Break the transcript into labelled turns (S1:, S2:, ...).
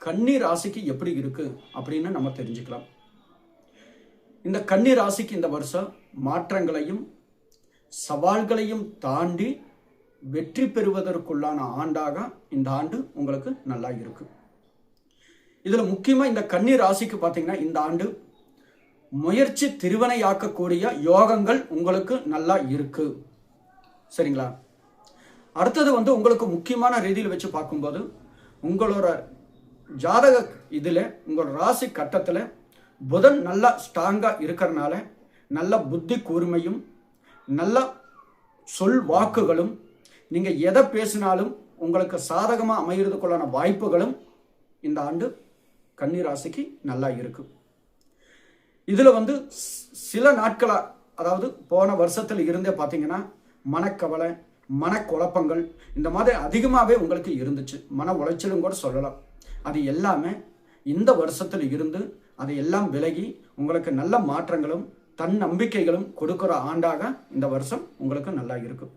S1: கன்னி ராசிக்கு எப்படி இருக்கு அப்படின்னு நம்ம தெரிஞ்சுக்கலாம். இந்த கன்னி ராசிக்கு இந்த வருஷம் மாற்றங்களையும் சவால்களையும் தாண்டி வெற்றி பெறுவதற்குள்ளான ஆண்டாக இந்த ஆண்டு உங்களுக்கு நல்லா இருக்கு. இதுல முக்கியமா இந்த கன்னி ராசிக்கு பார்த்தீங்கன்னா இந்த ஆண்டு முயற்சி திருவினையாக்கக்கூடிய யோகங்கள் உங்களுக்கு நல்லா இருக்கு. சரிங்களா? அடுத்தது உங்களுக்கு முக்கியமான ரீதியில் வச்சு பார்க்கும்போது உங்களோட ஜாதக இதில் உங்களோட ராசி கட்டத்தில் புதன் நல்லா ஸ்ட்ராங்காக இருக்கிறனால நல்ல புத்தி கூர்மையும் நல்ல சொல் வாக்குகளும் நீங்கள் எதை பேசினாலும் உங்களுக்கு சாதகமாக அமைகிறதுக்குள்ளான வாய்ப்புகளும் இந்த ஆண்டு கன்னி ராசிக்கு நல்லா இருக்கு. இதில் சில நாட்களாக, அதாவது போன வருஷத்தில் இருந்தே பார்த்தீங்கன்னா மனக்கவலை, மனக்குழப்பங்கள் இந்த மாதிரி அதிகமாகவே உங்களுக்கு இருந்துச்சு. மன உளைச்சலும் கூட சொல்லலாம். அது எல்லாமே இந்த வருஷத்தில் இருந்து அது எல்லாம் விலகி உங்களுக்கு நல்ல மாற்றங்களும் தன்னம்பிக்கைகளும் கொடுக்குற ஆண்டாக இந்த வருஷம் உங்களுக்கு நல்லா இருக்கும்.